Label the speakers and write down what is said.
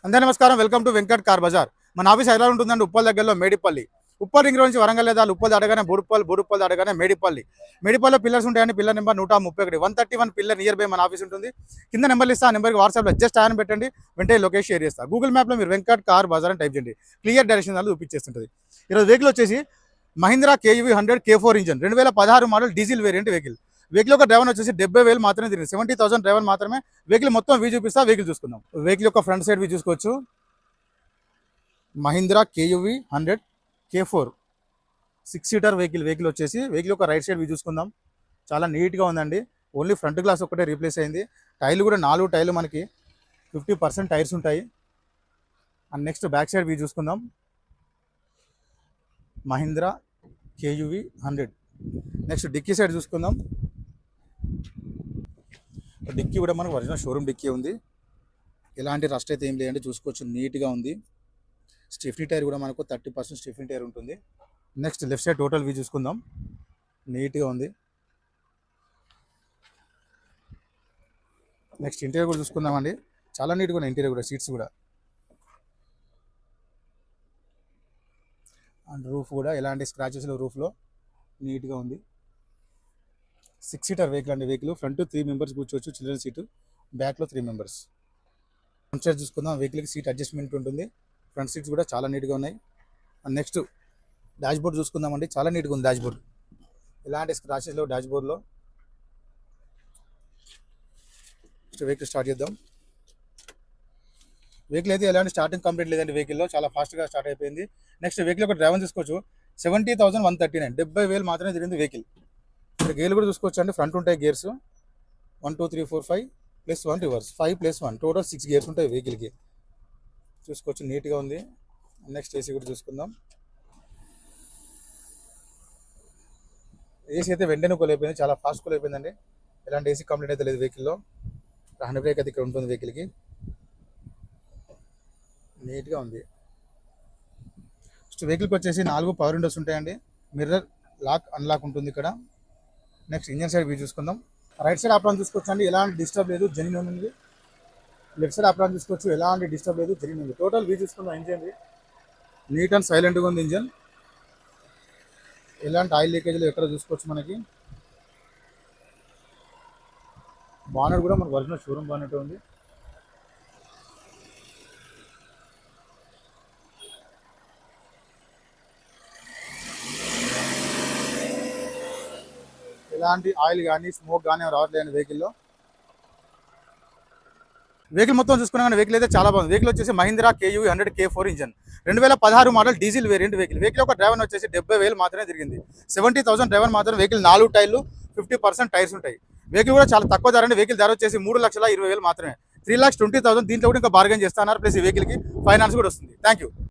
Speaker 1: అందరికీ నమస్కారం. Welcome to Venkat Car Bazar. మన ఆఫీస్ ఎలా ఉంటుందంటే ఉప్పల్ దగ్గరలో మేడిపల్లి. ఉప్పల్ రింగ్ రోడ్ నుంచి వరంగల్ లేదా ఉప్పల్ దాటగానే బోడుప్పల్, బోడుప్పల్ దాటగానే మేడిపల్లి. మేడిపల్లిలో పిల్లర్స్ ఉంటాయని pillar number 131 131 pillar near by మన ఆఫీస్ ఉంటుంది. కింద నెంబర్లు ఇస్తా, ఆ నెంబర్కి వాట్సాప్లో జస్ట్ ఆయన పెట్టండి, వెంటనే లొకేషన్ షేర్ చేస్తా. గూగుల్ మ్యాప్లో మీరు వెంకట్ కార్ బజార్ అని టైప్ చేయండి, క్లియర్ డైరెక్షన్ దాన్ని చూపించేస్తుంటుంది. ఈరోజు వెహికల్ వచ్చేసి Mahindra KUV 100 K4 engine 2016 model diesel variant vehicle యొక్క డ్రైవర్ వచ్చేసి 70,000 మాత్రమే తిరిగింది. 70,000 డ్రైవర్ మాత్రమే. వెహికల్ మొత్తం వ్యూ చూపిస్తా, వెహికల్ చూసుకుందాం. వెహికల్ యొక్క ఫ్రంట్ సైడ్ వ్యూ చూసుకోవచ్చు. Mahindra KUV 100 K4 6 seater vehicle వచ్చేసి వెహికల్ యొక్క రైట్ సైడ్ వ్యూ చూసుకుందాం. చాలా నీట్గా ఉందండి. ఓన్లీ ఫ్రంట్ గ్లాస్ ఒకటే రీప్లేస్ అయింది. టైర్లు కూడా 4 టైర్లు మనకి 50% టైర్స్ ఉంటాయి. And next back side view చూసుకుందాం. Mahindra KUV 100. Next dicky side చూసుకుందాం. డిక్కీ కూడా మనకు ఒరిజినల్ షోరూమ్ డిక్కీ ఉంది. ఎలాంటి రస్ట్ అయితే ఏం లేదండి, చూసుకోవచ్చు, నీట్గా ఉంది. స్టెఫ్నీ టైర్ కూడా మనకు 30% స్టెఫ్నీ టైర్ ఉంటుంది. Next left side total view చూసుకుందాం. నీట్గా ఉంది. నెక్స్ట్ ఇంటీరియర్ కూడా చూసుకుందామండి. చాలా నీట్గా ఉన్నాయి ఇంటీరియర్ కూడా, సీట్స్ కూడా. అండ్ రూఫ్ కూడా ఎలాంటి స్క్రాచెస్ రూఫ్లో నీట్గా ఉంది. 6 సీటర్ వెహికల్ అండి. వెహికల్ ఫ్రంట్ 3 మెంబర్స్ కూర్చోవచ్చు, చిల్డ్రన్ సీటు, బ్యాక్లో 3 మెంబర్స్. ఫ్రంట్ సైడ్ చూసుకుందాం. వెహికల్కి సీట్ అడ్జస్ట్మెంట్ ఉంటుంది. ఫ్రంట్ సీట్స్ కూడా చాలా నీట్గా ఉన్నాయి. అండ్ నెక్స్ట్ డాష్ బోర్డ్ చూసుకుందామండి. చాలా నీట్గా ఉంది డాష్ బోర్డ్, ఎలాంటి స్క్రాచెస్ లేవు డాష్ బోర్డ్లో. నెక్స్ట్ వెహికల్ స్టార్ట్ చేద్దాం. వెహికల్ అయితే ఎలాంటి స్టార్టింగ్ కంప్లీట్ లేదండి. వెహికల్లో చాలా ఫాస్ట్గా స్టార్ట్ అయిపోయింది. నెక్స్ట్ వెహికల్ ఒక డ్రైవర్ తీసుకోవచ్చు. 70,139 70,000 మాత్రమే తిరిగింది వెహికల్. ఇక్కడ గేర్లు కూడా చూసుకోవచ్చు అండి. ఫ్రంట్ ఉంటాయి గేర్స్ 1 2 3 4 5 +1 రివర్స్ 5 +1 టోటల్ 6 గేర్స్ ఉంటాయి వెహికల్కి. చూసుకోవచ్చు, నీట్గా ఉంది. నెక్స్ట్ ఏసీ కూడా చూసుకుందాం. ఏసీ అయితే వెంటనే కూల్ అయిపోయింది, చాలా ఫాస్ట్ కూల్ అయిపోయిందండి. ఎలాంటి ఏసీ కంప్లీట్ అయితే లేదు వెహికల్లో. హ్యాండ్ బ్రేక్ అయితే ఇక్కడ ఉంటుంది వెహికల్కి. నీట్గా ఉంది. నెక్స్ట్ వెహికల్కి వచ్చేసి 4 పవర్ విండోస్ ఉంటాయండి. మిర్రర్ లాక్ అన్లాక్ ఉంటుంది ఇక్కడ. నెక్స్ట్ ఇంజన్ సైడ్ వ్యూ చూసుకుందాం. రైట్ సైడ్ ఆప్రాన్ చూసుకోవచ్చు అండి, ఎలాంటి డిస్టర్బ్ లేదు, జెన్యూన్ ఉంది. లెఫ్ట్ సైడ్ ఆప్రాన్ చూసుకోవచ్చు, ఎలాంటి డిస్టర్బ్ లేదు, జెన్యూన్ ఉంది. టోటల్ వ్యూ చూసుకుందాం. ఇంజన్ నీట్ అండ్ సైలెంట్గా ఉంది ఇంజన్. ఎలాంటి ఆయిల్ లీకేజ్లు ఎక్కడ చూసుకోవచ్చు మనకి. బానెట్ కూడా మనకు ఒరిజినల్ షోరూమ్ బానెట్ ఉంది. ఎలాంటి ఆయిల్ కానీ స్మోక్ కానీ రావట్లేదు వెహికల్లో. వెహికల్ మొత్తం చూసుకున్నా వెహికల్ అయితే చాలా బాగుంది. వెహికల్ వచ్చేసి Mahindra KUV 100 K4 engine 2016 model diesel variant vehicle యొక్క డ్రైవర్ వచ్చేసి 70,000 మాత్రమే తిరిగింది. 70,000 డ్రైవర్ మాత్రమే. వెహికల్ 4 టైర్లు 50% టైర్స్ ఉంటాయి. వెహికల్ కూడా చాలా తక్కువ ధర అండి. వెహికల్ ధర వచ్చేసి 3,20,000 మాత్రమే. 3,20,000. దీంట్లో కూడా ఇంకా బార్గెన్ చేస్తున్నారు. ప్లస్ ఈ వెహికల్కి ఫైనాన్స్ కూడా వస్తుంది. Thank you.